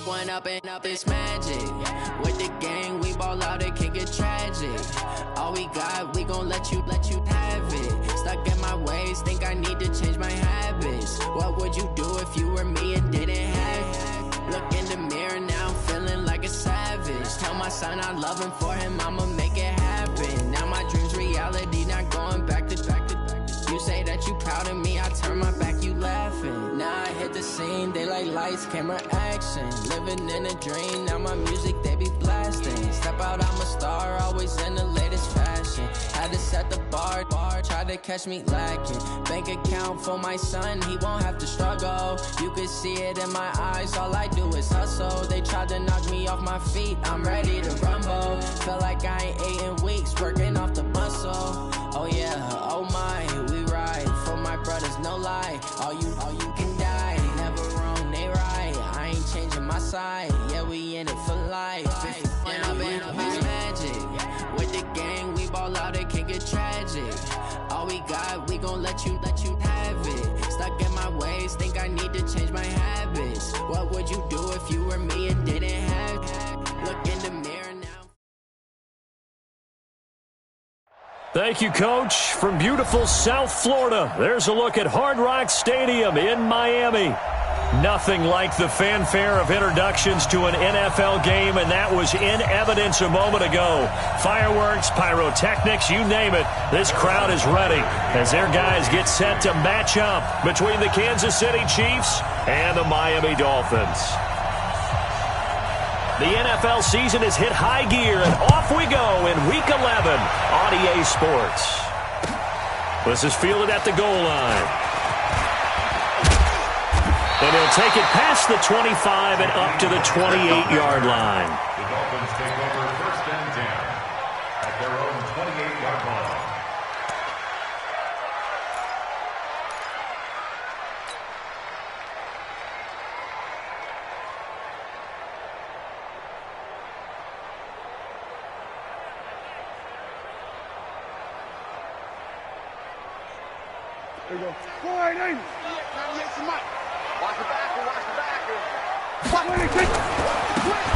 One up and up, it's magic. With the gang, we ball out, it can get tragic. All we got, we gon' let you have it. Stuck in my ways, think I need to change my habits. What would you do if you were me and didn't have it? Look in the mirror, now I'm feeling like a savage. Tell my son I love him, for him I'ma make it happen. Now my dream's reality, not going back to. You say that you proud of me, I turn my back, you laughing. Now I hit the scene, they like lights, camera, action. Living in a dream, now my music, they be blasting. Step out, I'm a star, always in the latest fashion. Had to set the bar, try to catch me lacking. Bank account for my son, he won't have to struggle. You can see it in my eyes, all I do is hustle. They tried to knock me off my feet, I'm ready to rumble. Feel like I ain't ate in weeks, working off the muscle. Oh yeah, oh my, we ride for my brothers, no lie. All you can die, never wrong, they right. I ain't changing my side, yeah, we in it for life. When up and up, it's magic. With the gang, we ball out, it can get tragic. All we got, we gon' let you have it. Stuck in my ways, think I need to change my habits. What would you do if you were me and didn't have it? Look in the mirror now. Thank you, Coach. From beautiful South Florida, there's a look at Hard Rock Stadium in Miami. Nothing like the fanfare of introductions to an NFL game, and that was in evidence a moment ago. Fireworks, pyrotechnics, you name it. This crowd is ready as their guys get set to match up between the Kansas City Chiefs and the Miami Dolphins. The NFL season has hit high gear, and off we go in Week 11 on EA Sports. This is fielded at the goal line. And he'll take it past the 25 and up to the 28-yard line. The Dolphins take over 1st and 10 at their own 28-yard line. There you go. Wide in. 98 to Mike. Watch the backer, watch the backer.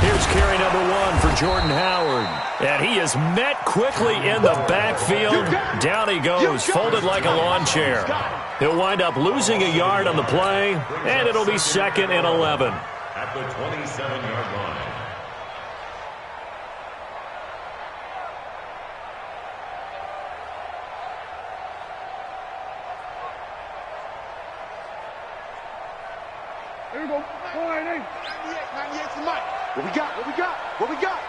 Here's carry number 1 for Jordan Howard. And he is met quickly in the backfield. Down he goes, folded like a lawn chair. He'll wind up losing a yard on the play, and it'll be 2nd and 11. At the 27-yard line. There we go. 98 to Mike. What we got? What we got? What we got?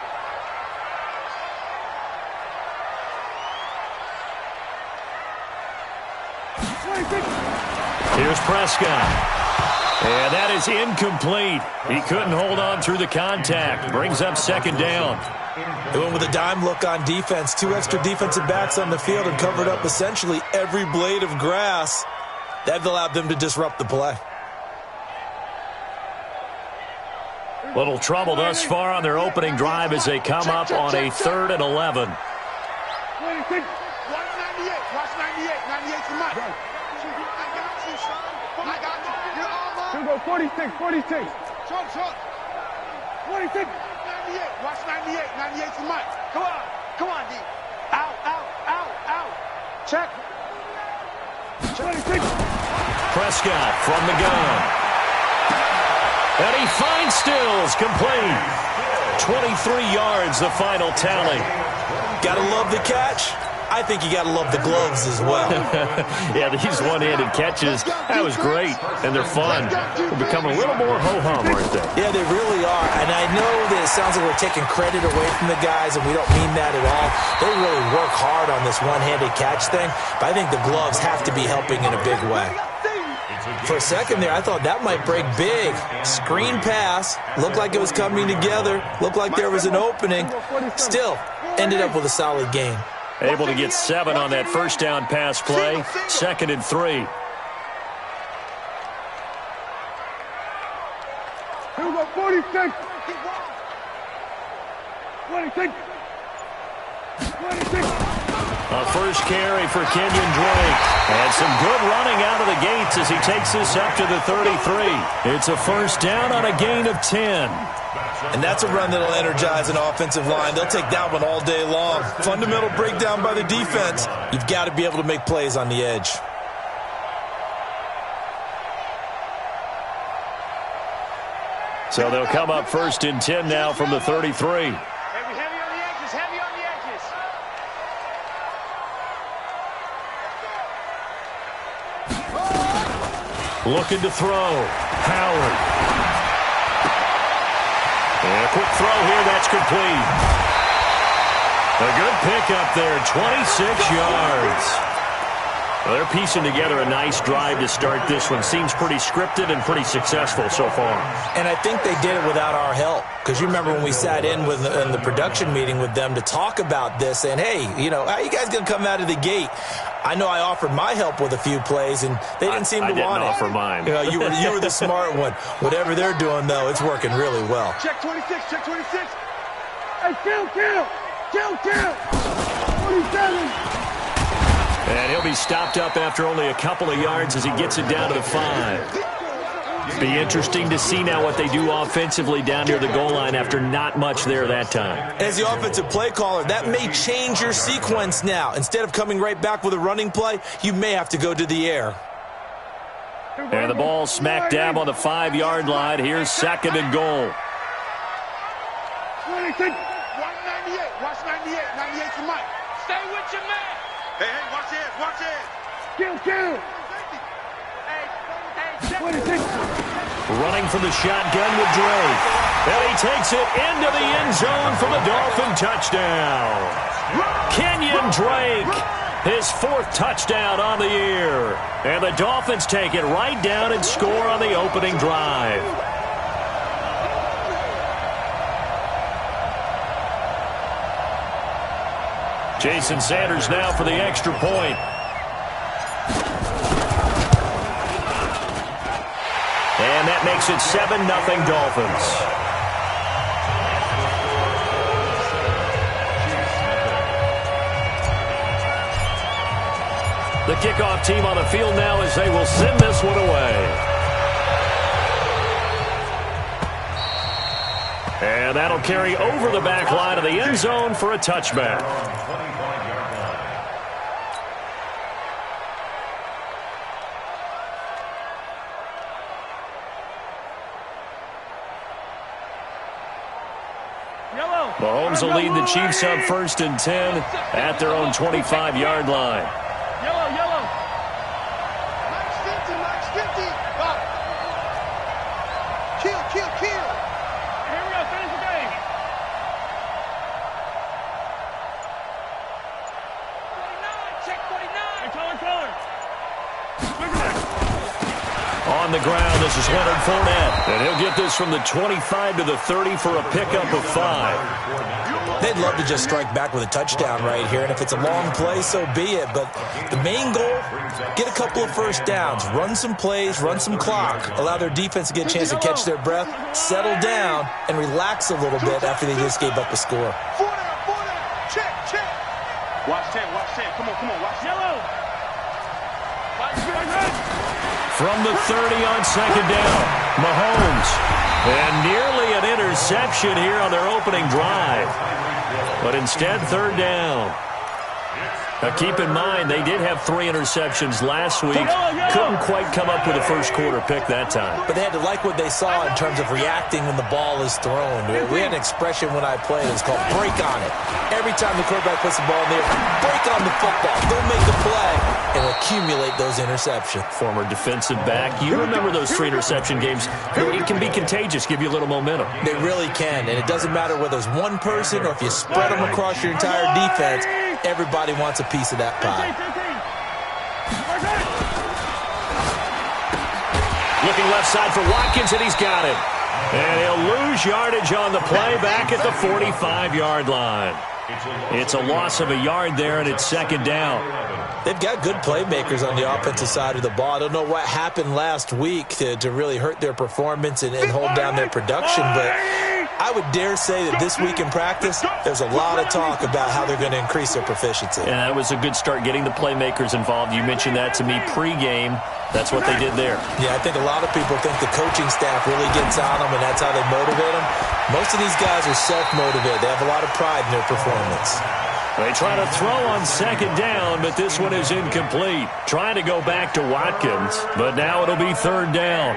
Here's Prescott. And that is incomplete. He couldn't hold on through the contact. Brings up 2nd down. They went with a dime look on defense. 2 extra defensive backs on the field and covered up essentially every blade of grass. That allowed them to disrupt the play. Little trouble thus far on their opening drive as they come up on a 3rd and 11. 96. Watch 98. Watch 98. 98 to Mike. I got you, son. I got you. You're all on. Here we go. 46. Short. 46. 98. Watch 98. 98 to Mike. Come on, D. Out. Check. 26. Prescott from the gun. And he finds Stills, complete. 23 yards, the final tally. Gotta love the catch. I think you gotta love the gloves as well. Yeah, these one-handed catches, that was great, and they're fun. They'll become a little more ho-hum, aren't they? Yeah, they really are. And I know that it sounds like we're taking credit away from the guys, and we don't mean that at all. They really work hard on this one-handed catch thing, but I think the gloves have to be helping in a big way. For a second there, I thought that might break big. Screen pass. Looked like it was coming together. Looked like there was an opening. Still, ended up with a solid gain. Able to get 7 on that first down pass play. 2nd and 3. Here we go. 46. 26. 26. A first carry for Kenyon Drake. And some good running out of the gates as he takes this up to the 33. It's a first down on a gain of 10. And that's a run that'll energize an offensive line. They'll take that one all day long. Fundamental breakdown by the defense. You've got to be able to make plays on the edge. So they'll come up first and 10 now from the 33. Heavy on the edges, heavy on the edges. Looking to throw. Howard. And a quick throw here, that's complete. A good pickup there, 26 yards. Well, they're piecing together a nice drive to start this one. Seems pretty scripted and pretty successful so far. And I think they did it without our help. Because you remember when we sat in the production meeting with them to talk about this, and hey, you know, how are you guys going to come out of the gate? I know I offered my help with a few plays, and they didn't seem to want it. I didn't offer mine. You know, you were the smart one. Whatever they're doing, though, it's working really well. Check 26, check 26. Hey, kill. 27. And he'll be stopped up after only a couple of yards as he gets it down to the 5. Be interesting to see now what they do offensively down near the goal line after not much there that time. As the offensive play caller, that may change your sequence now. Instead of coming right back with a running play, you may have to go to the air. And the ball smack dab on the 5-yard line. Here's second and goal. 198. Watch 98. 98 for Mike. Stay with your man. Hey, watch it. Kill. Hey, 26. Running from the shotgun with Drake. And he takes it into the end zone for the Dolphin touchdown. Kenyon Drake, his 4th touchdown on the year. And the Dolphins take it right down and score on the opening drive. Jason Sanders now for the extra point. And that makes it 7-0 Dolphins. The kickoff team on the field now as they will send this one away. And that'll carry over the back line of the end zone for a touchback. Mahomes will lead the Chiefs up first and 10 at their own 25-yard line. Yellow. Max 50. Kill. Here we go, finish the game. 49, check 49. Color. On the ground, this is Leonard Fournette. And he'll get this from the 25 to the 30 for a pickup of 5. They'd love to just strike back with a touchdown right here, and if it's a long play, so be it. But the main goal, get a couple of first downs, run some plays, run some clock, allow their defense to get a chance to catch their breath, settle down, and relax a little bit after they just gave up a score. 4 down. Check. Watch 10. Come on, watch yellow. From the 30 on second down, Mahomes. And nearly an interception here on their opening drive. But instead, third down. Now, keep in mind, they did have 3 interceptions last week. Couldn't quite come up with a first-quarter pick that time. But they had to like what they saw in terms of reacting when the ball is thrown. We had an expression when I played. It was called break on it. Every time the quarterback puts the ball in the air, break on the football. Don't make the play and accumulate those interceptions. Former defensive back. You remember those 3 interception games. It can be contagious, give you a little momentum. They really can, and it doesn't matter whether it's one person or if you spread them across your entire defense. Everybody wants a piece of that pie. Looking left side for Watkins, and he's got it. And he'll lose yardage on the play back at the 45-yard line. It's a loss of a yard there, and it's second down. They've got good playmakers on the offensive side of the ball. I don't know what happened last week to really hurt their performance and hold down their production, but I would dare say that this week in practice, there's a lot of talk about how they're going to increase their proficiency. And that was a good start, getting the playmakers involved. You mentioned that to me pregame. That's what they did there. Yeah, I think a lot of people think the coaching staff really gets on them, and that's how they motivate them. Most of these guys are self-motivated. They have a lot of pride in their performance. They try to throw on second down, but this one is incomplete. Trying to go back to Watkins, but now it'll be third down.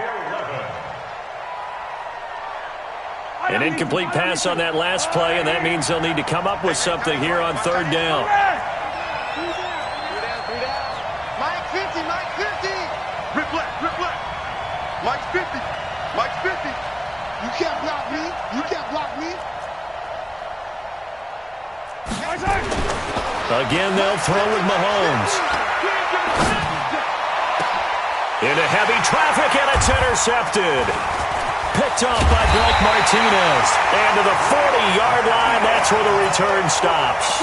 An incomplete pass on that last play, and that means they'll need to come up with something here on third down. Mike 50, Mike 50. Rip left. Mike 50, Mike 50. You can't block me. You can't block me. Again, they'll throw with Mahomes. Into heavy traffic, and it's intercepted. Picked off by Blake Martinez. And to the 40-yard line, that's where the return stops.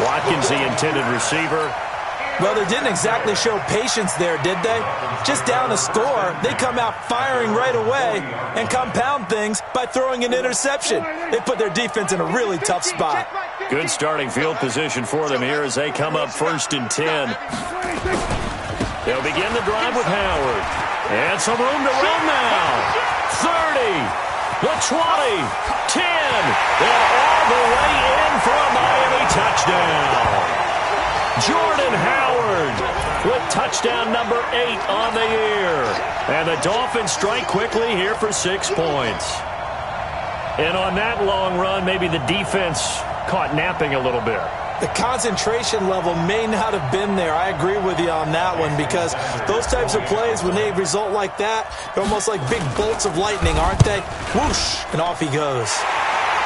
Watkins, the intended receiver. Well, they didn't exactly show patience there, did they? Just down a score, they come out firing right away and compound things by throwing an interception. They put their defense in a really tough spot. Good starting field position for them here as they come up 1st and 10. They'll begin the drive with Howard. And some room to run now. 30, the 20, 10, and all the way in for a Miami touchdown. Jordan Howard with touchdown number 8 on the year. And the Dolphins strike quickly here for 6 points. And on that long run, maybe the defense caught napping a little bit. The concentration level may not have been there. I agree with you on that one, because those types of plays, when they result like that, they're almost like big bolts of lightning, aren't they? Whoosh, and off he goes.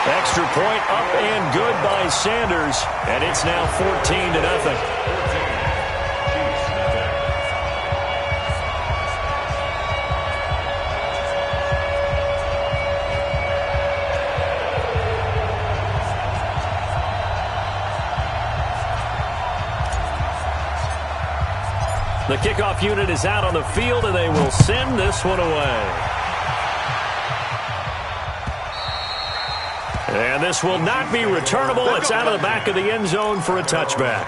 Extra point up and good by Sanders, and it's now 14-0. The kickoff unit is out on the field, and they will send this one away. And this will not be returnable. It's out of the back of the end zone for a touchback.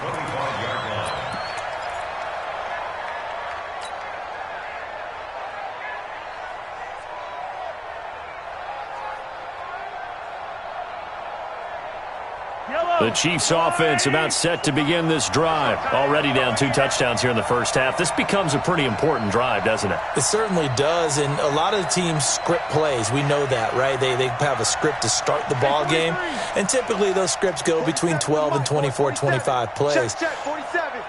The Chiefs offense about set to begin this drive. Already down 2 touchdowns here in the first half. This becomes a pretty important drive, doesn't it? It certainly does, and a lot of teams script plays. We know that, right? They have a script to start the ball game, and typically those scripts go between 12 and 24, 25 plays.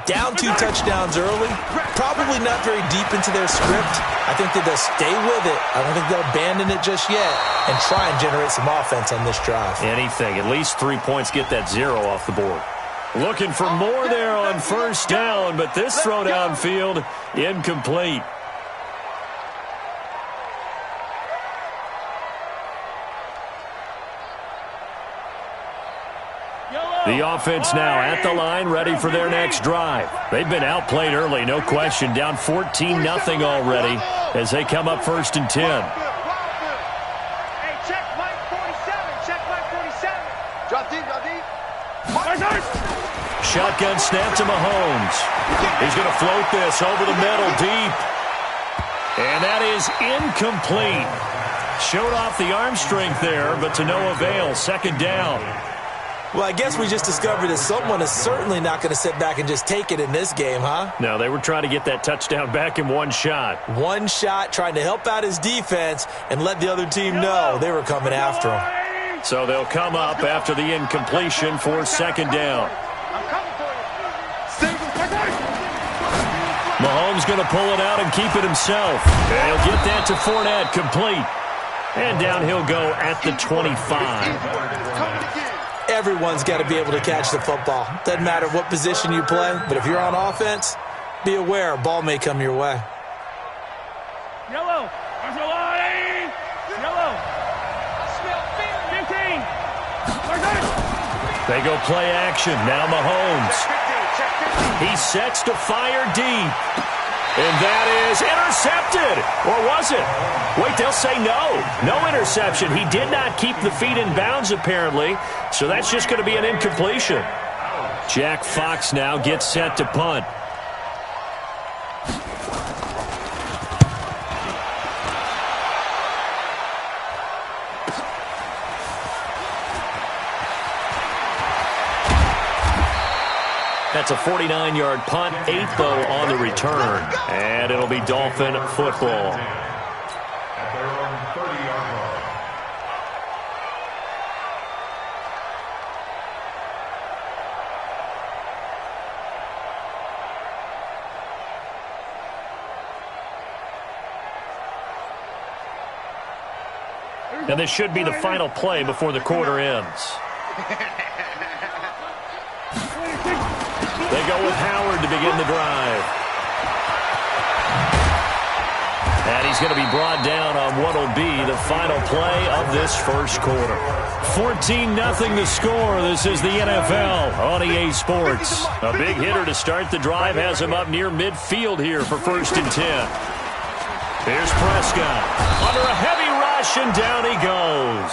Down 2 touchdowns early, probably not very deep into their script. I think that they'll stay with it. I don't think they'll abandon it just yet and try and generate some offense on this drive. Anything. At least 3 points, get that 0 off the board. Looking for more there on first down, but this throw downfield incomplete. The offense now at the line, ready for their next drive. They've been outplayed early, no question. Down 14-0 already as they come up 1st and 10. Hey, check Mike 47. Check Mike 47. Drop deep, drop deep. Shotgun snap to Mahomes. He's going to float this over the middle deep. And that is incomplete. Showed off the arm strength there, but to no avail. 2nd down. Well, I guess we just discovered that someone is certainly not going to sit back and just take it in this game, huh? No, they were trying to get that touchdown back in one shot. One shot, trying to help out his defense and let the other team know they were coming after him. So they'll come up after the incompletion for 2nd down. I'm coming for you. Mahomes going to pull it out and keep it himself. And he'll get that to Fournette, complete. And down he'll go at the 25. Everyone's got to be able to catch the football. Doesn't matter what position you play, but if you're on offense, be aware a ball may come your way. Yellow. There's a line. Yellow. I smell 15. They go play action. Now Mahomes. He sets to fire deep. And that is intercepted. Or was it? Wait, they'll say no. No interception. He did not keep the feet in bounds, apparently. So that's just going to be an incompletion. Jack Fox now gets set to punt. That's a 49-yard punt, 8 though on the return. And it'll be Dolphin football. At their own 30-yard line. And this should be the final play before the quarter ends. They go with Howard to begin the drive. And he's going to be brought down on what will be the final play of this first quarter. 14-0 the score. This is the NFL on EA Sports. A big hitter to start the drive has him up near midfield here for 1st and 10. Here's Prescott under a heavy rush, and down he goes.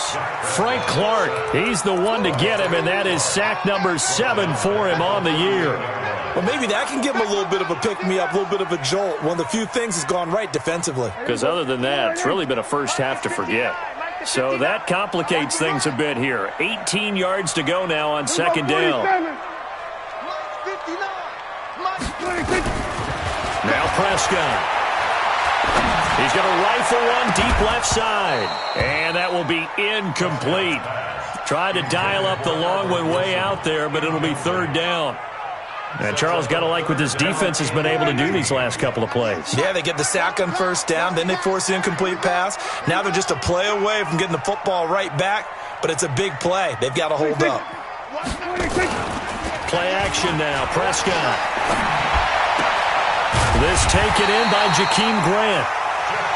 Frank Clark, he's the one to get him, and that is sack number 7 for him on the year. Well, maybe that can give him a little bit of a pick-me-up, a little bit of a jolt. One of the few things has gone right defensively. Because other than that, it's really been a first half to forget. So that complicates things a bit here. 18 yards to go now on 2nd down. Now Prescott. He's going to rifle one deep left side. And that will be incomplete. Tried to dial up the long one way out there, but it'll be 3rd down. And Charles, got to like what this defense has been able to do these last couple of plays. Yeah, they get the sack on 1st down, then they force the incomplete pass. Now they're just a play away from getting the football right back, but it's a big play. They've got to hold up. Play action now, Prescott. This taken in by Jakeem Grant.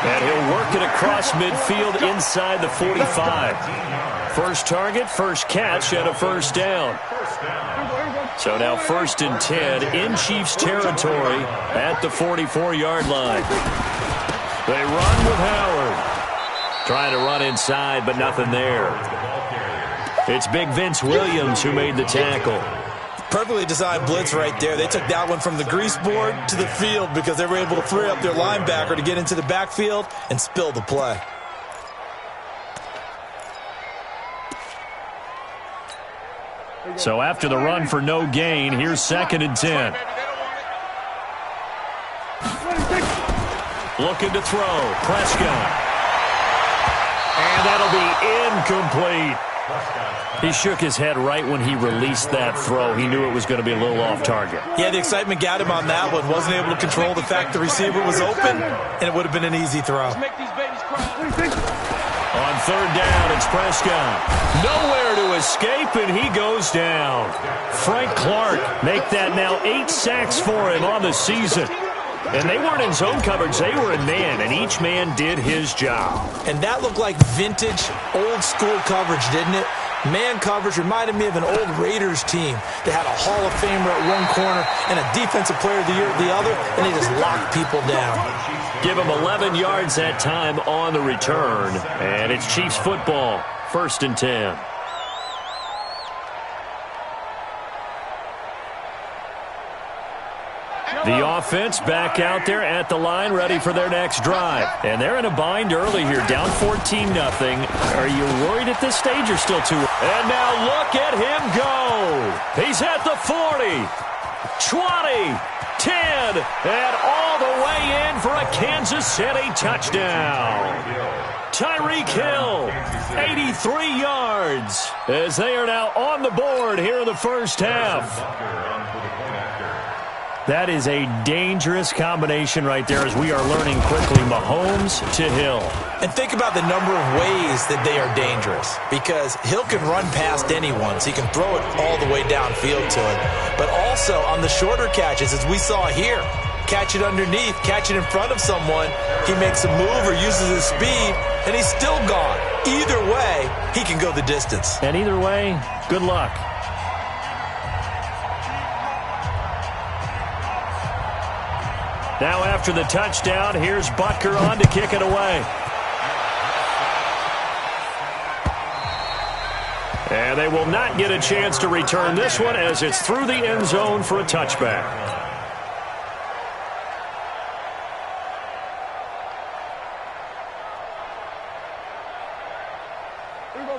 And he'll work it across midfield inside the 45. First target, first catch, and a 1st down. So now 1st and 10 in Chiefs territory at the 44-yard line. They run with Howard. Trying to run inside, but nothing there. It's big Vince Williams who made the tackle. Perfectly designed blitz right there. They took that one from the grease board to the field because they were able to free up their linebacker to get into the backfield and spill the play. So after the run for no gain, here's 2nd and 10. Looking to throw. Prescott. And that'll be incomplete. He shook his head right when he released that throw. He knew it was going to be a little off target. Yeah, the excitement got him on that one. Wasn't able to control the fact the receiver was open, and it would have been an easy throw. On 3rd down, it's Prescott. Nowhere to escape, and he goes down. Frank Clark make that now 8 sacks for him on the season. And they weren't in zone coverage, they were in man, and each man did his job. And that looked like vintage, old-school coverage, didn't it? Man coverage reminded me of an old Raiders team that had a Hall of Famer at one corner and a Defensive Player of the Year at the other, and they just locked people down. Give him 11 yards that time on the return, and it's Chiefs football, 1st and 10. The offense back out there at the line, ready for their next drive. And they're in a bind early here, down 14-0. Are you worried at this stage or still too? And now look at him go. He's at the 40, 20, 10, and all the way in for a Kansas City touchdown. Tyreek Hill, 83 yards, as they are now on the board here in the first half. That is a dangerous combination right there, as we are learning quickly. Mahomes to Hill. And think about the number of ways that they are dangerous, because Hill can run past anyone, so he can throw it all the way downfield to it. But also on the shorter catches, as we saw here, catch it underneath, catch it in front of someone, he makes a move or uses his speed, and he's still gone. Either way, he can go the distance. And either way, good luck. Now after the touchdown, here's Butker on to kick it away. And they will not get a chance to return this one as it's through the end zone for a touchback.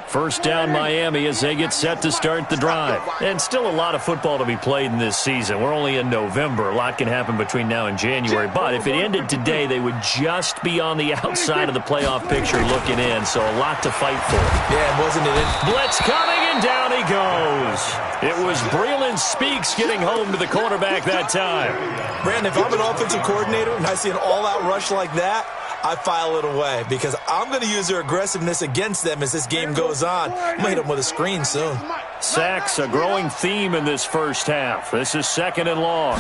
First down Miami as they get set to start the drive. And still a lot of football to be played in this season. We're only in November. A lot can happen between now and January. But if it ended today, they would just be on the outside of the playoff picture looking in. So a lot to fight for. Yeah, wasn't it? Blitz coming, and down he goes. It was Breland Speaks getting home to the quarterback that time. Brandon, if I'm an offensive coordinator and I see an all-out rush like that, I file it away because I'm going to use their aggressiveness against them as this game goes on. I'm going to hit them with a screen soon. Sacks, a growing theme in this first half. This is 2nd and long.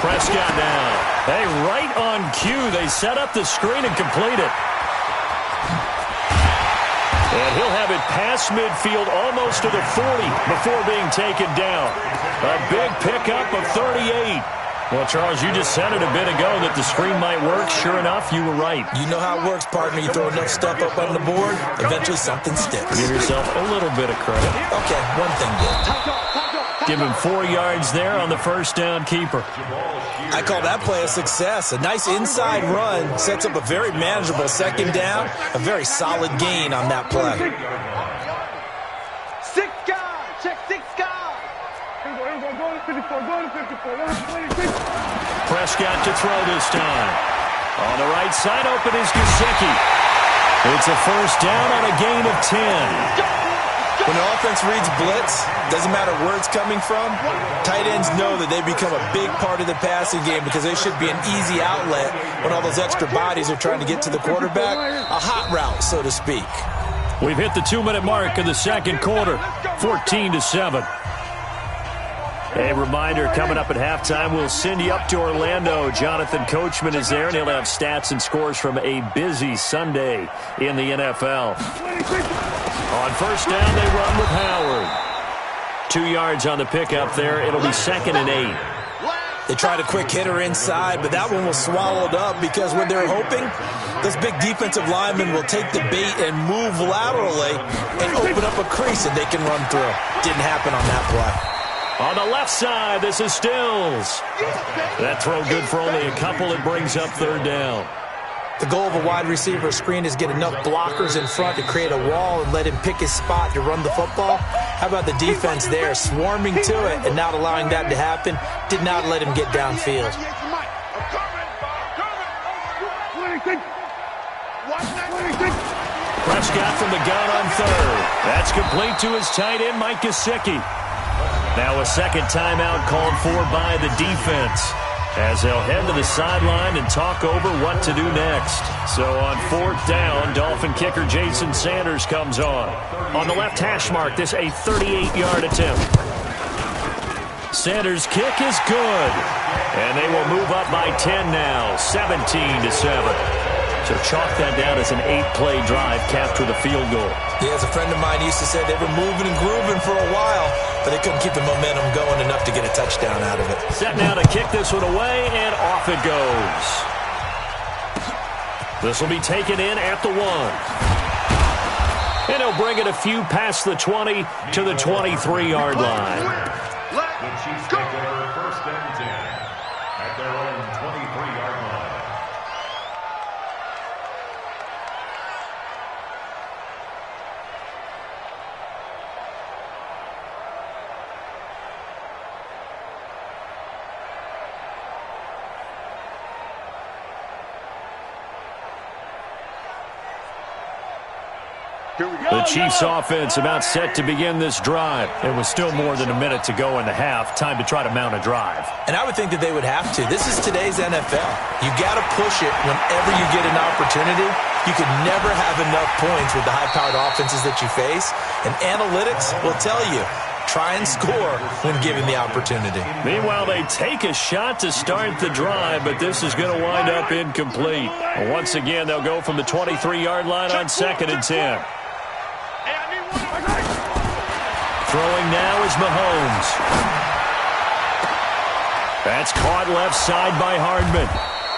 Prescott now. Hey, right on cue. They set up the screen and complete it. And he'll have it past midfield almost to the 40 before being taken down. A big pickup of 38. Well, Charles, you just said it a bit ago that the screen might work. Sure enough, you were right. You know how it works, partner. You throw enough stuff up on the board, eventually something sticks. Give yourself a little bit of credit. Okay, one thing good. Give him 4 yards there on the first down keeper. I call that play a success. A nice inside run sets up a very manageable 2nd down, a very solid gain on that play. 6 guys. Check 6 guys. Go to 54. Go to 54. Prescott to throw this time. On the right side, open is Gesicki. It's a first down on a gain of 10. When the offense reads blitz, doesn't matter where it's coming from, tight ends know that they become a big part of the passing game because they should be an easy outlet when all those extra bodies are trying to get to the quarterback. A hot route, so to speak. We've hit the 2-minute mark of the second quarter, 14-7. A reminder, coming up at halftime, we'll send you up to Orlando. Jonathan Coachman is there, and he'll have stats and scores from a busy Sunday in the NFL. On first down, they run with Howard. 2 yards on the pickup there. It'll be 2nd and 8. They tried a quick hitter inside, but that one was swallowed up because when they're hoping, those big defensive linemen will take the bait and move laterally and open up a crease that they can run through. Didn't happen on that play. On the left side, this is Stills. That throw good for only a couple. It brings up 3rd down. The goal of a wide receiver screen is get enough blockers in front to create a wall and let him pick his spot to run the football. How about the defense there, swarming to it and not allowing that to happen? Did not let him get downfield. Prescott from the gun on 3rd. That's complete to his tight end, Mike Gesicki. Now a second timeout called for by the defense as they'll head to the sideline and talk over what to do next. So on 4th down, Dolphin kicker Jason Sanders comes on. On the left hash mark, this a 38-yard attempt. Sanders' kick is good. And they will move up by 10 now, 17-7. So chalk that down as an 8-play drive, capture the field goal. Yeah, as a friend of mine used to say, they were moving and grooving for a while, but they couldn't keep the momentum going enough to get a touchdown out of it. Set now to kick this one away, and off it goes. This will be taken in at the 1. And he'll bring it a few past the 20 to the 23-yard line. The Chiefs take over 1st and 10 at their own 23-yard line. The Chiefs offense about set to begin this drive. It was still more than a minute to go in the half. Time to try to mount a drive. And I would think that they would have to. This is today's NFL. You got to push it whenever you get an opportunity. You could never have enough points with the high-powered offenses that you face. And analytics will tell you, try and score when given the opportunity. Meanwhile, they take a shot to start the drive, but this is going to wind up incomplete. Once again, they'll go from the 23-yard line on 2nd and 10. Throwing now is Mahomes. That's caught left side by Hardman.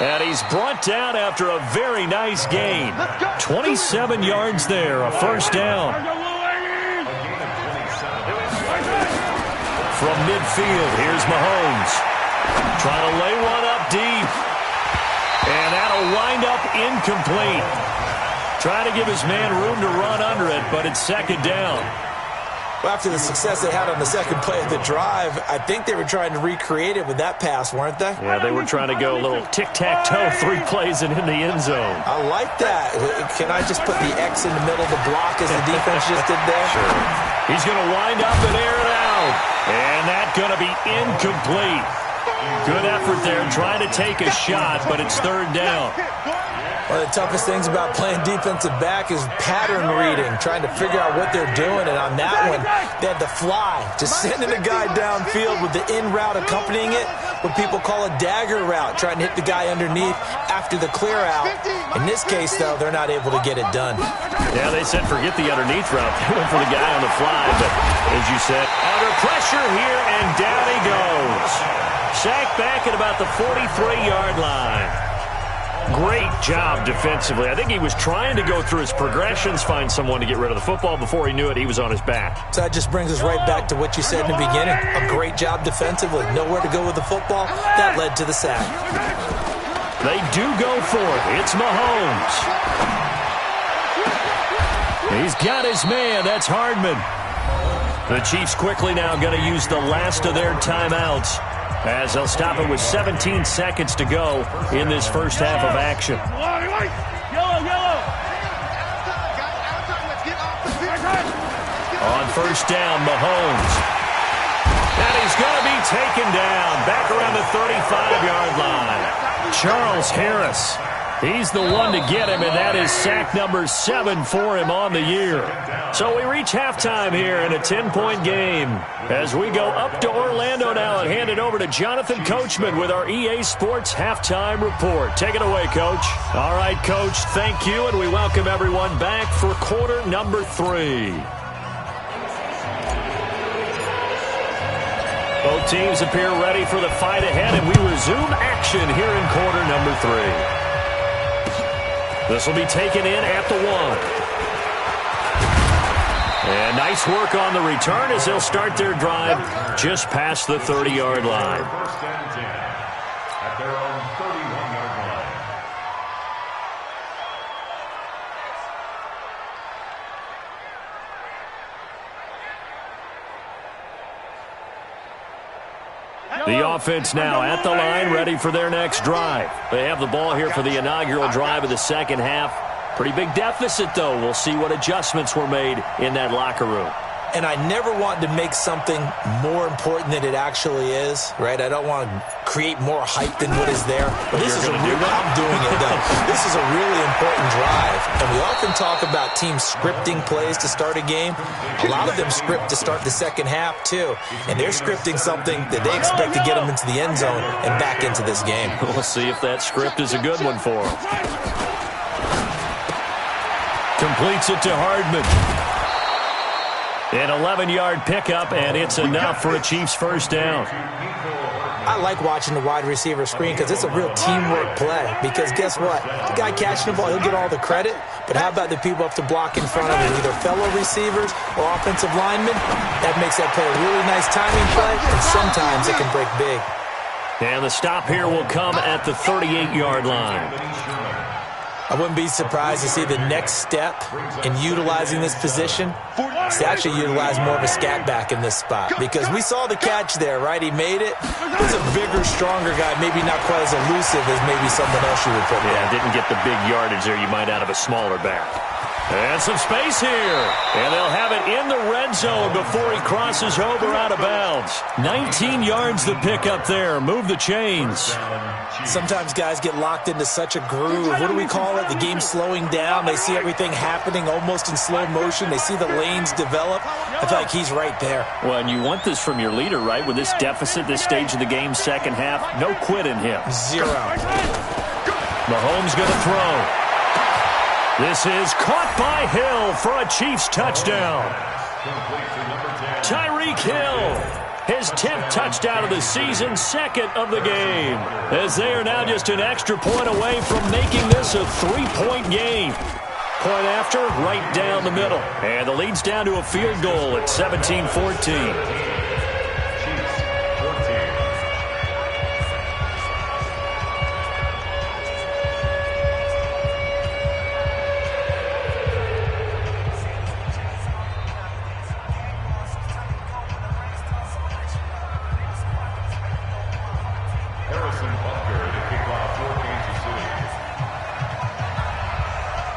And he's brought down after a very nice gain. 27 yards there, a first down. From midfield, here's Mahomes. Trying to lay one up deep. And that'll wind up incomplete. Trying to give his man room to run under it, but it's second down. Well, after the success they had on the second play of the drive, I think they were trying to recreate it with that pass, weren't they? Yeah, they were trying to go a little tic-tac-toe, 3 plays and in the end zone. I like that. Can I just put the X in the middle of the block as the defense just did there? Sure. He's going to wind up and air it out. And that's going to be incomplete. Good effort there trying to take a shot, but it's third down. One of the toughest things about playing defensive back is pattern reading, trying to figure out what they're doing. And on that one, they had the fly, just sending a guy downfield with the in route accompanying it, what people call a dagger route, trying to hit the guy underneath after the clear out. In this case, though, they're not able to get it done. Yeah, they said forget the underneath route. They went for the guy on the fly, but as you said, under pressure here, and down he goes. Sacked back at about the 43-yard line. Great job defensively. I think he was trying to go through his progressions, find someone to get rid of the football. Before he knew it, he was on his back. So that just brings us right back to what you said in the beginning. A great job defensively. Nowhere to go with the football. That led to the sack. They do go for it. It's Mahomes. He's got his man. That's Hardman. The Chiefs quickly now going to use the last of their timeouts, as they'll stop it with 17 seconds to go in this first half of action. On first down, Mahomes. And he's going to be taken down back around the 35-yard line. Charles Harris. He's the one to get him, and that is sack number 7 for him on the year. So we reach halftime here in a 10-point game as we go up to Orlando now and hand it over to Jonathan Coachman with our EA Sports Halftime Report. Take it away, Coach. All right, Coach, thank you, and we welcome everyone back for quarter number 3. Both teams appear ready for the fight ahead, and we resume action here in quarter number 3. This will be taken in at the 1. And nice work on the return as they'll start their drive just past the 30-yard line. First and 10 at their own 31-yard line. The offense now at the line, ready for their next drive. They have the ball here for the inaugural drive of the second half. Pretty big deficit, though. We'll see what adjustments were made in that locker room. And I never want to make something more important than it actually is, right? I don't want to create more hype than what is there. But this is I'm doing it, though. This is a really important drive. And we often talk about teams scripting plays to start a game. A lot of them script to start the second half, too. And they're scripting something that they expect to get them into the end zone and back into this game. We'll see if that script is a good one for them. Completes it to Hardman. An 11-yard pickup, and it's enough for a Chiefs first down. I like watching the wide receiver screen because it's a real teamwork play. Because guess what? The guy catching the ball, he'll get all the credit. But how about the people up to block in front of him, either fellow receivers or offensive linemen? That makes that play a really nice timing play, and sometimes it can break big. And the stop here will come at the 38-yard line. I wouldn't be surprised to see the next step in utilizing this position is to actually utilize more of a scat back in this spot. Because we saw the catch there, right? He made it. He's a bigger, stronger guy, maybe not quite as elusive as maybe someone else you would put there. Yeah, didn't get the big yardage there you might out of a smaller back. And some space here. And they'll have it in the red zone before he crosses over out of bounds. 19 yards the pick up there. Move the chains. Sometimes guys get locked into such a groove. What do we call it? The game slowing down. They see everything happening almost in slow motion. They see the lanes develop. I feel like he's right there. Well, and you want this from your leader, right? With this deficit, this stage of the game, second half, no quit in him. 0. Mahomes going to throw. This is caught by Hill for a Chiefs touchdown. Tyreek Hill. His 10th touchdown of the season, second of the game. As they are now just an extra point away from making this a 3-point game. Point after, right down the middle. And the lead's down to a field goal at 17-14.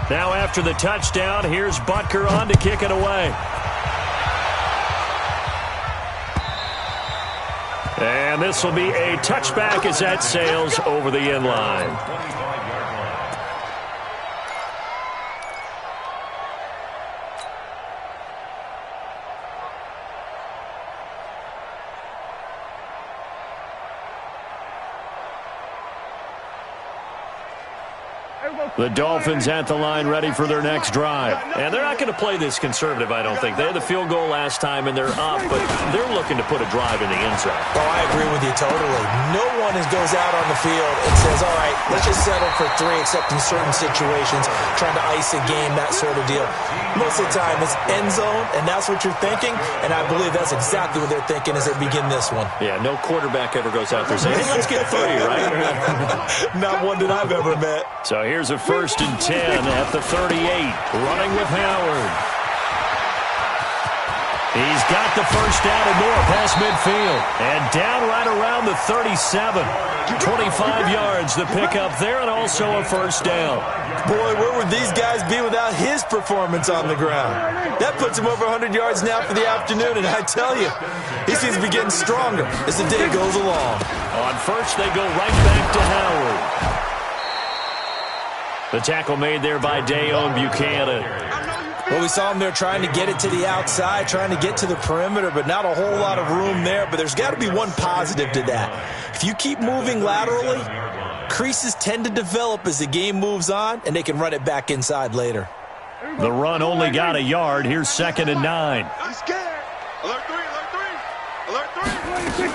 Now after the touchdown, here's Butker on to kick it away. And this will be a touchback as that sails over the end line. The Dolphins at the line ready for their next drive. And they're not going to play this conservative, I don't think. They had the field goal last time, and they're up, but they're looking to put a drive in the end zone. Oh, I agree with you totally. No one goes out on the field and says, all right, let's just settle for 3, except in certain situations, trying to ice a game, that sort of deal. Most of the time, it's end zone, and that's what you're thinking, and I believe that's exactly what they're thinking as they begin this one. Yeah, no quarterback ever goes out there saying, hey, let's get 3, right? Not one that I've ever met. So here's a 1st and 10 at the 38, running with Howard. He's got the first down and more past midfield. And down right around the 37. 25 yards the pickup there, and also a first down. Boy, where would these guys be without his performance on the ground? That puts him over 100 yards now for the afternoon, and I tell you, he seems to be getting stronger as the day goes along. On first, they go right back to Howard. The tackle made there by Dayon Buchanan. Well, we saw him there trying to get it to the outside, trying to get to the perimeter, but not a whole lot of room there. But there's got to be one positive to that. If you keep moving laterally, creases tend to develop as the game moves on, and they can run it back inside later. The run only got a yard. Here's 2nd and 9. He's scared. Alert 3, alert 3. Alert 3.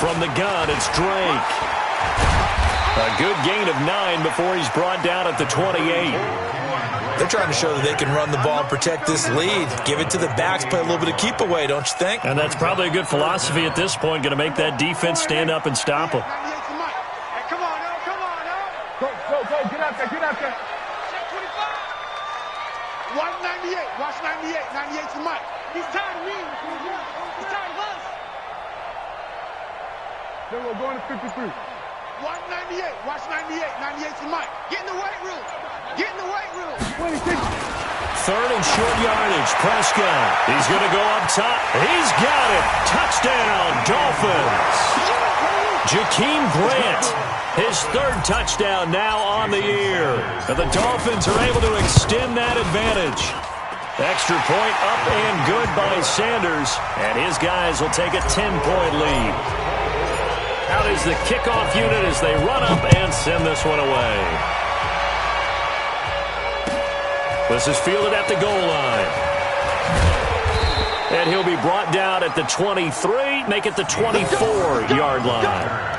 From the gun, it's Drake. A good gain of 9 before he's brought down at the 28. They're trying to show that they can run the ball and protect this lead. Give it to the backs, play a little bit of keep away, don't you think? And that's probably a good philosophy at this point, going to make that defense stand up and stop him. Hey, come on, now, come on, now. Go, get out there, get out there. watch 98, watch 98, 98 to Mike. He's tired of me. He's tired of us. Then we'll go into 53. Watch 98, watch 98, 98 to Mike. Get in the weight room. Get in the weight room. 26. 3rd and short yardage. Prescott. He's going to go up top. He's got it. Touchdown, Dolphins. Jakeem Grant. His 3rd touchdown now on the year. And the Dolphins are able to extend that advantage. Extra point up and good by Sanders. And his guys will take a 10-point lead. Out is the kickoff unit as they run up and send this one away. This is fielded at the goal line. And he'll be brought down at the 23, make it the 24-yard line.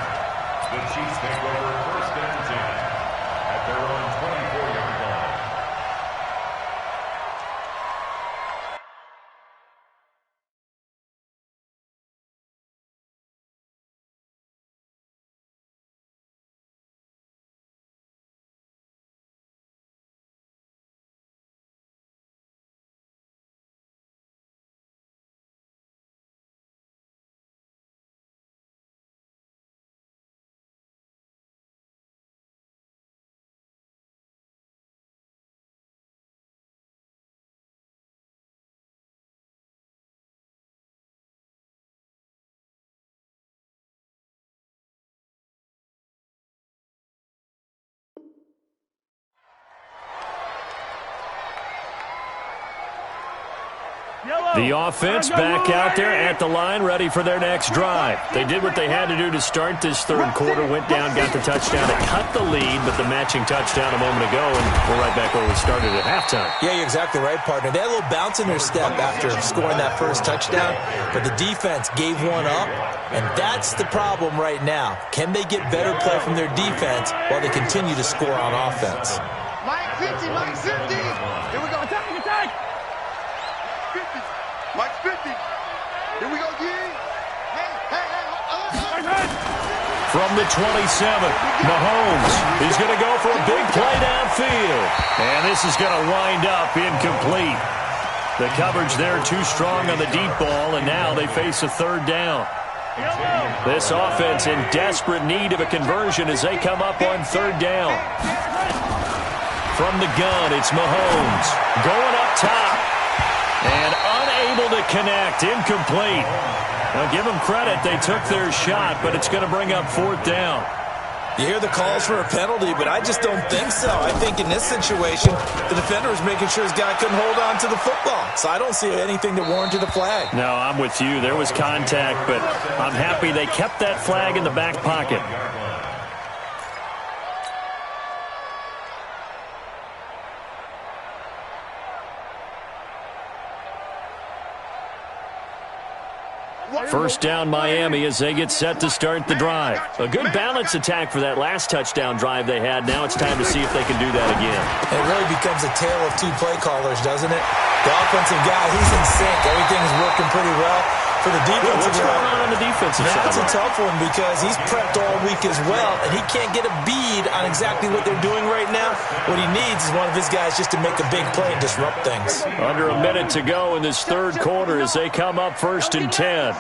The offense back out there at the line, ready for their next drive. They did what they had to do to start this third quarter, went down, got the touchdown to cut the lead, but the matching touchdown a moment ago, and we're right back where we started at halftime. Yeah, you're exactly right, partner. They had a little bounce in their step after scoring that first touchdown, but the defense gave one up, and that's the problem right now. Can they get better play from their defense while they continue to score on offense? Mike 50, Mike 50. Here we go. Attack, attack. 50. Mike 50. Here we go, D. Hey. From the 27, Mahomes is going to go for a big play downfield. And this is going to wind up incomplete. The coverage there too strong on the deep ball, and now they face a third down. This offense in desperate need of a conversion as they come up on third down. From the gun, it's Mahomes going up top and unable to connect, incomplete. Now give them credit, they took their shot, but it's going to bring up fourth down. You hear the calls for a penalty, but I just don't think so. I think in this situation, the defender was making sure his guy couldn't hold on to the football. So I don't see anything that warranted a flag. No, I'm with you. There was contact, but I'm happy they kept that flag in the back pocket. First down Miami as they get set to start the drive. A good balance attack for that last touchdown drive they had. Now it's time to see if they can do that again. It really becomes a tale of two play callers, doesn't it? The offensive guy, he's in sync. Everything's working pretty well. For the defensive What's going on the defensive side? That's a tough one because he's prepped all week as well, and he can't get a bead on exactly what they're doing right now. What he needs is one of his guys just to make a big play and disrupt things. Under a minute to go in this third quarter as they come up 1st and 10.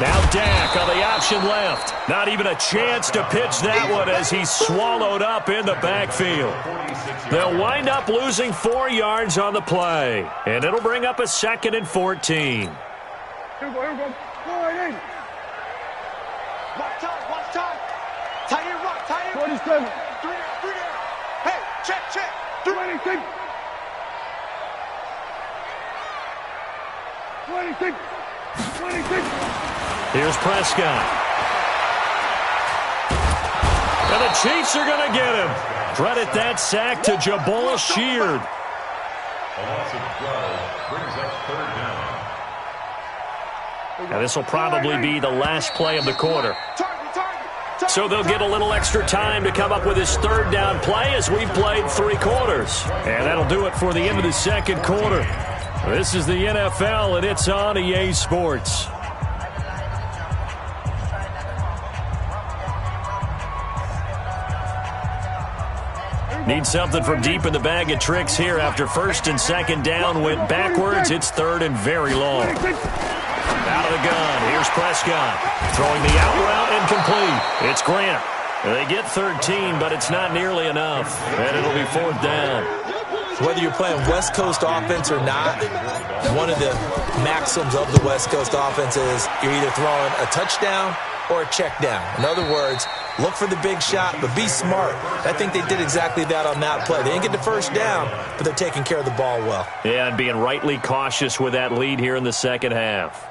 Now Dak on the option left. Not even a chance to pitch that one as he's swallowed up in the backfield. They'll wind up losing 4 yards on the play. And it'll bring up a 2nd and 14. Here we go. Go right in. Watch time. Tight end rock, tight end. 47. 3 down. Hey, check. 26. 26. Here's Prescott. And the Chiefs are going to get him. Credit that sack to Jabal Sheard. A loss of 12 brings up third down. And this will probably be the last play of the quarter. So they'll get a little extra time to come up with his third down play as we've played 3 quarters. And that'll do it for the end of the second quarter. This is the NFL, and it's on EA Sports. Need something from deep in the bag of tricks here after 1st and 2nd down went backwards. It's 3rd and very long. Out of the gun. Here's Prescott. Throwing the out route incomplete. It's Grant. They get 13, but it's not nearly enough. And it'll be 4th down. Whether you're playing West Coast offense or not, one of the maxims of the West Coast offense is you're either throwing a touchdown or a check down. In other words, look for the big shot, but be smart. I think they did exactly that on that play. They didn't get the first down, but they're taking care of the ball well. Yeah, and being rightly cautious with that lead here in the second half.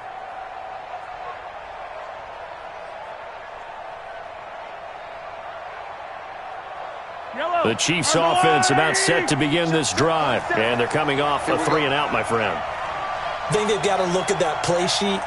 The Chiefs offense about set to begin this drive. And they're coming off a 3-and-out, my friend. I think they've got to look at that play sheet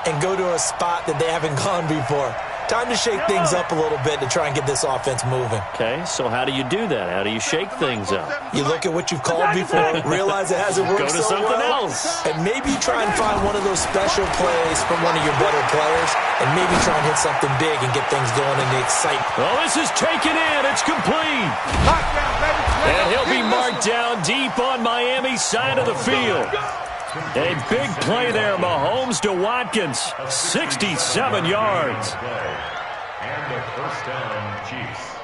and go to a spot that they haven't gone before. Time to shake things up a little bit to try and get this offense moving. Okay, so how do you do that? How do you shake things up? You look at what you've called before, realize it hasn't worked so well. Go to something else. And maybe try and find one of those special plays from one of your better players, and maybe try and hit something big and get things going in the excitement. Oh, this is taken in. It's complete. And he'll be marked down deep on Miami's side of the field. A big play there, Mahomes to Watkins, 67 yards. And the first down, Chiefs.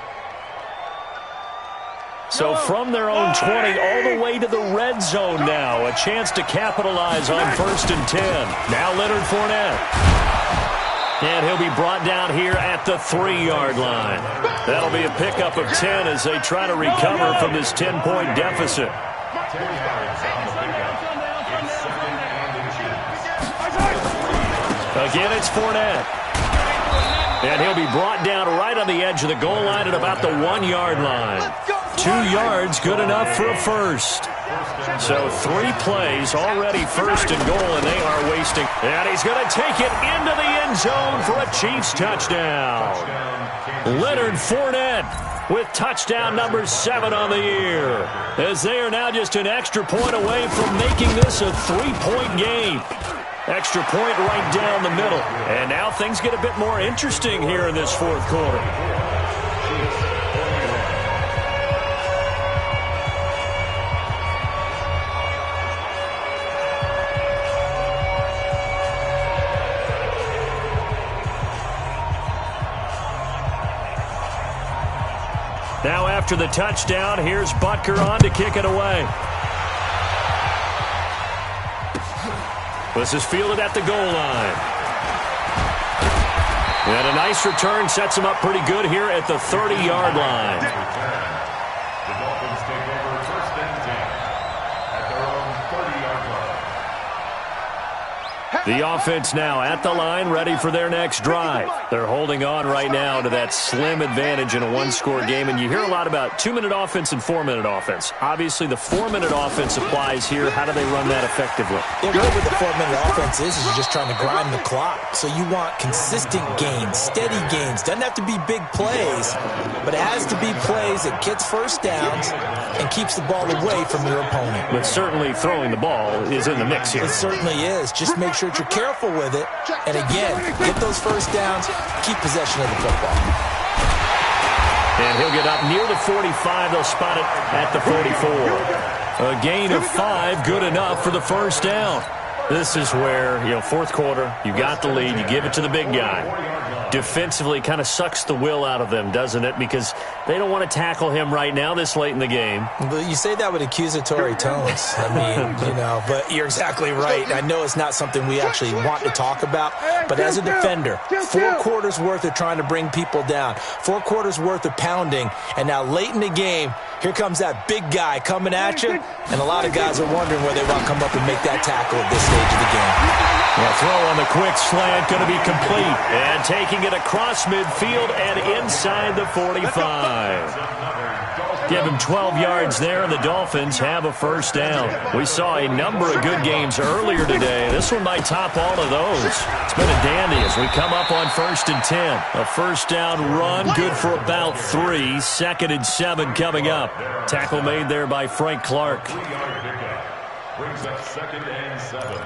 So from their own 20 all the way to the red zone now, a chance to capitalize on 1st and 10. Now Leonard Fournette. And he'll be brought down here at the 3-yard line. That'll be a pickup of 10 as they try to recover from this 10-point deficit. 10 yards on the pickup. It's second and inches. Again, it's Fournette. And he'll be brought down right on the edge of the goal line at about the 1-yard line. 2 yards, good enough for a first. So 3 plays already first and goal, and they are wasting. And he's going to take it into the end zone for a Chiefs touchdown. Leonard Fournette with touchdown number 7 on the year, as they are now just an extra point away from making this a 3-point game. Extra point right down the middle. And now things get a bit more interesting here in this fourth quarter. Now after the touchdown, here's Butker on to kick it away. This is fielded at the goal line. And a nice return sets him up pretty good here at the 30-yard line. The Dolphins take over first and 10 at their own 30-yard line. The offense now at the line, ready for their next drive. They're holding on right now to that slim advantage in a one-score game, and you hear a lot about 2-minute offense and 4-minute offense. Obviously, the 4-minute offense applies here. How do they run that effectively? Yeah, really what the 4-minute offense is you're just trying to grind the clock. So you want consistent gains, steady gains. Doesn't have to be big plays, but it has to be plays that gets first downs and keeps the ball away from your opponent. But certainly throwing the ball is in the mix here. It certainly is. Just make sure that you're careful with it. And again, get those first downs, keep possession of the football. And he'll get up near the 45. They'll spot it at the 44. A gain of 5, good enough for the first down. This is where, fourth quarter, you got the lead, you give it to the big guy. Defensively kind of sucks the will out of them, doesn't it? Because they don't want to tackle him right now this late in the game. But you say that with accusatory tones. I mean, but you're exactly right. I know it's not something we actually want to talk about, but as a defender, 4 quarters worth of trying to bring people down, 4 quarters worth of pounding, and now late in the game, here comes that big guy coming at you, and a lot of guys are wondering where they want to come up and make that tackle at this stage of the game. The throw on the quick slant going to be complete. And taking it across midfield and inside the 45. Give him 12 yards there, and the Dolphins have a first down. We saw a number of good games earlier today. This one might top all of those. It's been a dandy as we come up on 1st and 10. A first down run, good for about 3. 2nd and 7 coming up. Tackle made there by Frank Clark. 3-yard pickup brings up 2nd and 7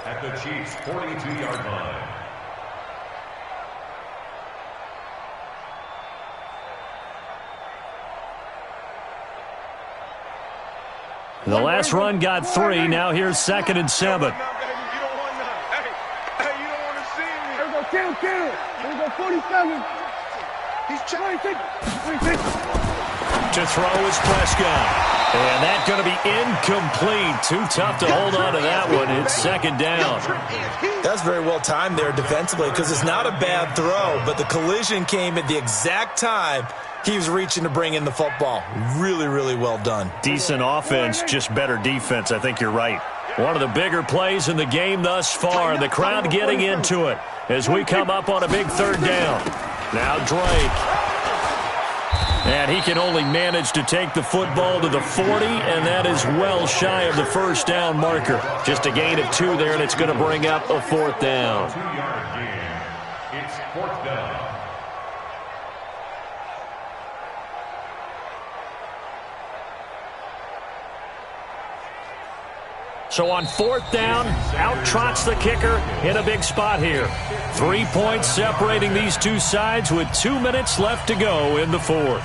at the Chiefs' 42-yard line. The last run got 3. Now here's 2nd and 7. You don't want none. Hey, you don't want to see me. Here we go, kill. Here we go, 47. He's 26. To throw is Prescott. And that's going to be incomplete. Too tough to hold on to that one. It's 2nd down. That's very well timed there defensively because it's not a bad throw, but the collision came at the exact time he was reaching to bring in the football. Really, really well done. Decent offense, just better defense. I think you're right. One of the bigger plays in the game thus far. The crowd getting into it as we come up on a big 3rd down. Now Drake. And he can only manage to take the football to the 40, and that is well shy of the first down marker. Just a gain of 2 there, and it's going to bring up a 4th down. 2-yard gain. It's 4th down. So on 4th down, out trots the kicker in a big spot here. 3 points separating these two sides with 2 minutes left to go in the 4th.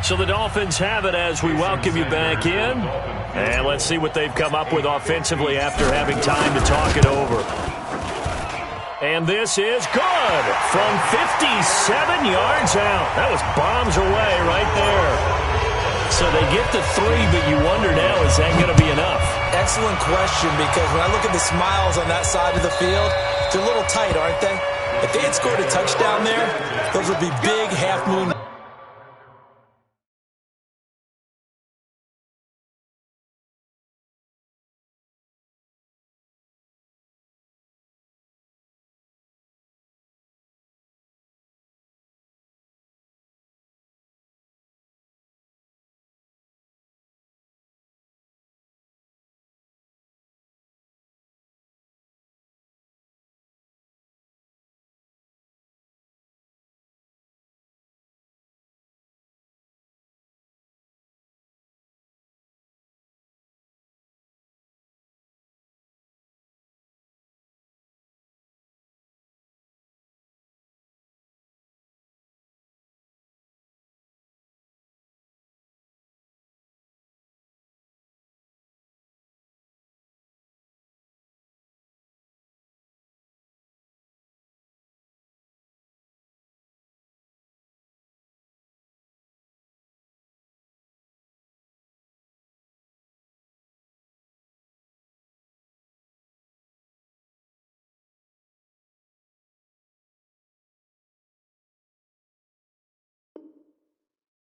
So the Dolphins have it as we welcome you back in. And let's see what they've come up with offensively after having time to talk it over. And this is good from 57 yards out. That was bombs away right there. So they get the 3, but you wonder now, is that going to be enough? Excellent question, because when I look at the smiles on that side of the field, they're a little tight, aren't they? If they had scored a touchdown there, those would be big half-moon.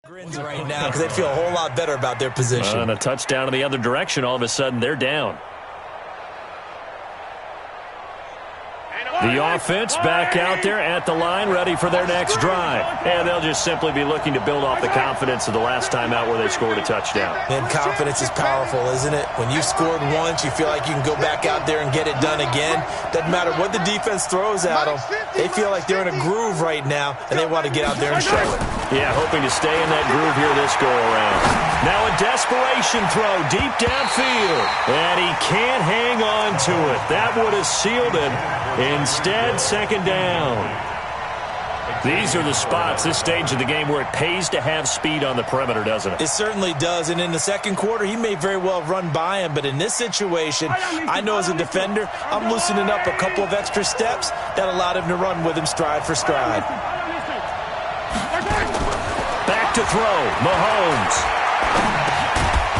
Grins right now because they feel a whole lot better about their position. And a touchdown in the other direction, all of a sudden they're down. The offense back out there at the line, ready for their next drive. And they'll just simply be looking to build off the confidence of the last time out where they scored a touchdown. And confidence is powerful, isn't it? When you've scored once, you feel like you can go back out there and get it done again. Doesn't matter what the defense throws at them. They feel like they're in a groove right now, and they want to get out there and show it. Yeah, hoping to stay in that groove here this go-around. Now a desperation throw deep downfield. And he can't hang on to it. That would have sealed it. Instead, second down. These are the spots, this stage of the game, where it pays to have speed on the perimeter, doesn't it? It certainly does, and in the second quarter, he may very well run by him, but in this situation, I know as a defender, I'm loosening up a couple of extra steps that allowed him to run with him stride for stride. Back to throw, Mahomes.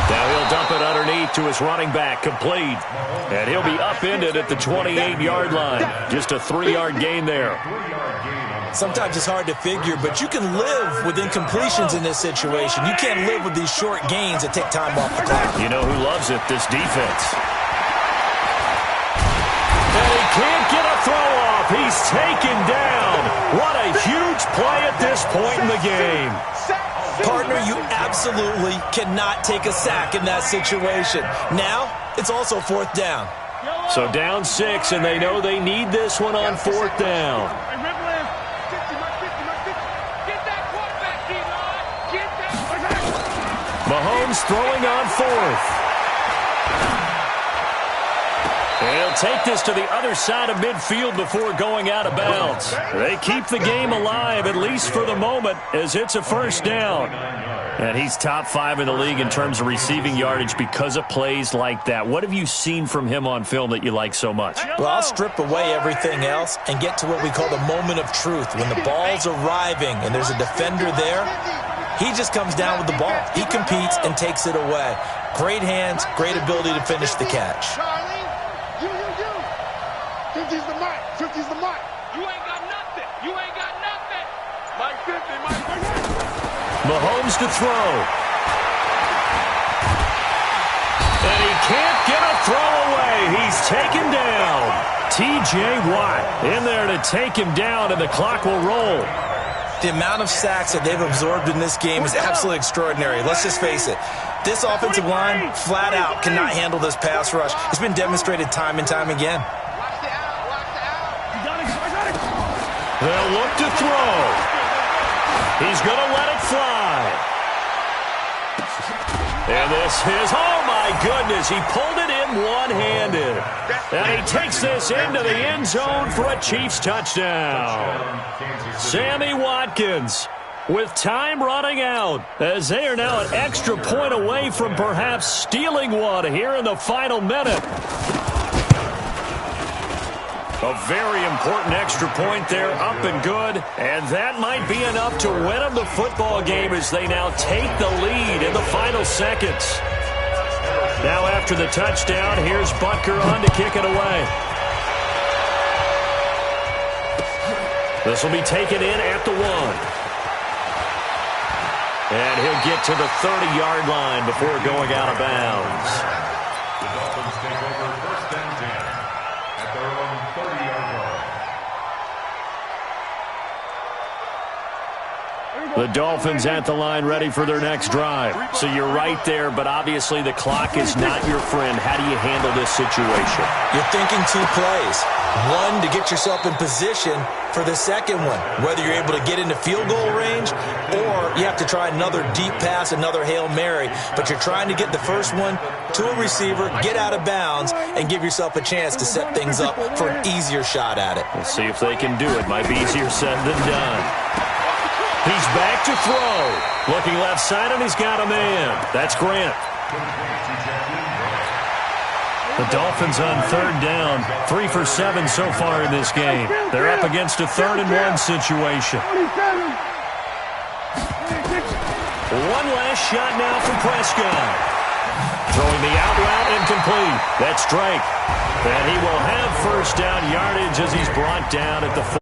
Now he'll dump it underneath to his running back, complete. And he'll be upended at the 28-yard line. Just a 3-yard gain there. Sometimes it's hard to figure, but you can live with incompletions in this situation. You can't live with these short gains that take time off the clock. You know who loves it? This defense. And he can't get a throw off. He's taken down. What a huge play at this point in the game. Partner, you absolutely cannot take a sack in that situation. Now, it's also fourth down. So down 6, and they know they need this one on fourth down. Mahomes throwing on fourth. He'll take this to the other side of midfield before going out of bounds. They keep the game alive, at least for the moment, as it's a first down. And he's top 5 in the league in terms of receiving yardage because of plays like that. What have you seen from him on film that you like so much? Well, I'll strip away everything else and get to what we call the moment of truth. When the ball's arriving and there's a defender there, he just comes down with the ball. He competes and takes it away. Great hands, great ability to finish the catch. 50's the mark. 50's the mark. You ain't got nothing. You ain't got nothing. Mike 50, Mike 50. Mahomes to throw. And he can't get a throw away. He's taken down. T.J. Watt in there to take him down, and the clock will roll. The amount of sacks that they've absorbed in this game is absolutely extraordinary. Let's just face it. This offensive line, flat out, cannot handle this pass rush. It's been demonstrated time and time again. They'll look to throw. He's going to let it fly. And this is, oh my goodness, he pulled it in one-handed. And he takes this into the end zone for a Chiefs touchdown. Sammy Watkins with time running out as they are now an extra point away from perhaps stealing one here in the final minute. A very important extra point there, up and good. And that might be enough to win them the football game as they now take the lead in the final seconds. Now after the touchdown, here's Butker on to kick it away. This will be taken in at the 1. And he'll get to the 30-yard line before going out of bounds. The Dolphins take over first and 10 at their own 30-yard line. The Dolphins at the line ready for their next drive. So you're right there, but obviously the clock is not your friend. How do you handle this situation? You're thinking 2 plays. One, to get yourself in position for the second one, whether you're able to get into field goal range or you have to try another deep pass, another Hail Mary, but you're trying to get the first one to a receiver, get out of bounds, and give yourself a chance to set things up for an easier shot at it. We'll see if they can do it. Might be easier said than done. He's back to throw. Looking left side, and he's got a man. That's Grant. The Dolphins on third down, 3 for 7 so far in this game. They're up against a 3rd and 1 situation. One last shot now from Prescott. Throwing the out route incomplete. That's Drake. And he will have first down yardage as he's brought down at the 4.